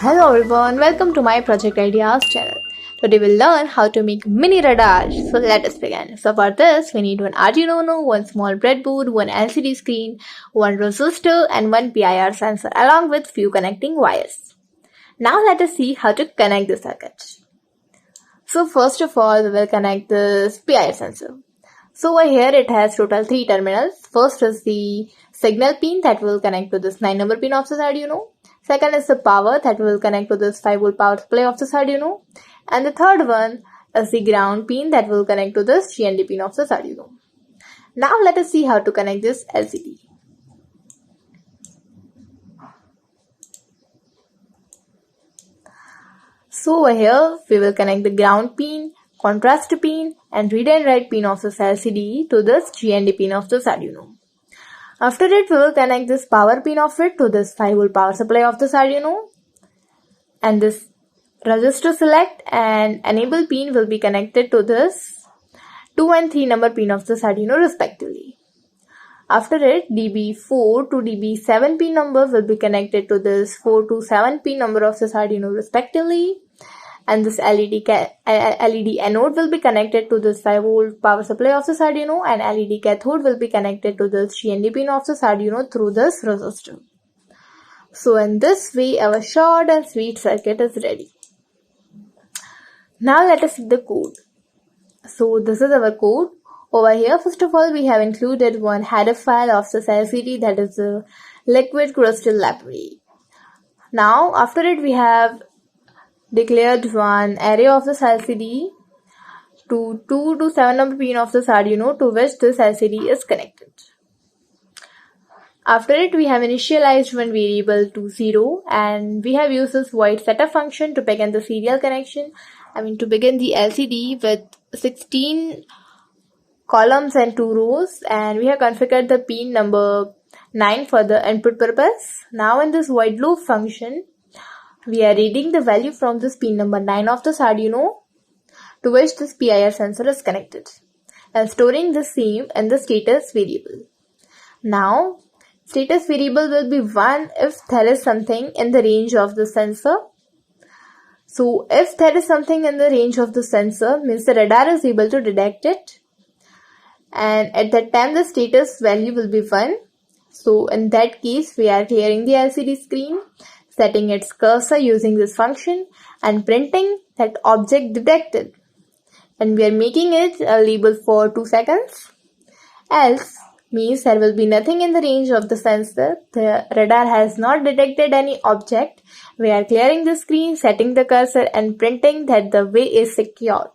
Hello everyone, welcome to my Project Ideas channel. Today we'll learn how to make mini radars. So let us begin. So for this we need one Arduino Uno, one small breadboard, one LCD screen, one resistor and one PIR sensor along with few connecting wires. Now let us see how to connect the circuit. So first of all we will connect this PIR sensor. So over here it has total 3 terminals. First is the signal pin that will connect to this 9 number pin of this Arduino. Second is the power that will connect to this 5V power supply of this Arduino. And the third one is the ground pin that will connect to this GND pin of this Arduino. Now let us see how to connect this LCD. So over here we will connect the ground pin, contrast pin and read and write pin of this LCD to this GND pin of this Arduino. After it, we will connect this power pin of it to this 5V power supply of this Arduino. And this resistor select and enable pin will be connected to this 2 and 3 number pin of this Arduino respectively. After it, DB4 to DB7 pin number will be connected to this 4 to 7 pin number of this Arduino respectively. And this LED anode will be connected to this 5V power supply of this Arduino and LED cathode will be connected to this GND pin of this Arduino through this resistor. So in this way our short and sweet circuit is ready. Now let us see the code. So this is our code. Over here first of all we have included one header file of this LCD, that is the liquid crystal library. Now after it we have declared one array of this LCD to 2 to 7 number pin of this Arduino to which this LCD is connected. After it we have initialized one variable to 0 and we have used this void setup function to begin the serial connection. To begin the LCD with 16 columns and 2 rows, and we have configured the pin number 9 for the input purpose. Now in this void loop function we are reading the value from this pin number 9 of this Arduino to which this PIR sensor is connected and storing the same in the status variable. Now, status variable will be 1 if there is something in the range of the sensor. So, if there is something in the range of the sensor, means the radar is able to detect it. And at that time, the status value will be 1. So, in that case, we are clearing the LCD screen, setting its cursor using this function and printing that object detected. And we are making it a label for 2 seconds. Else means there will be nothing in the range of the sensor. The radar has not detected any object. We are clearing the screen, setting the cursor and printing that the way is secured.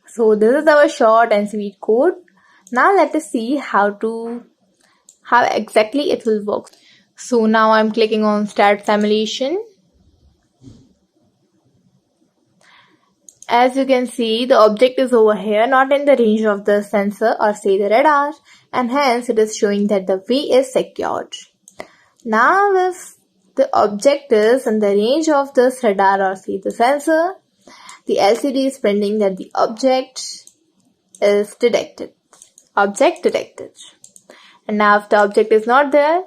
So this is our short and sweet code. Now let us see how exactly it will work. So now I'm clicking on start simulation. As you can see, the object is over here, not in the range of the sensor or say the radar, and hence it is showing that the way is secured. Now if the object is in the range of this radar or say the sensor, the LCD is printing that the object is detected. Object detected. And now if the object is not there,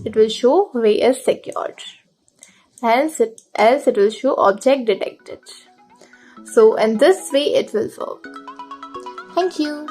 it will show way is secured. Hence, else it will show object detected. So in this way it will work. Thank you.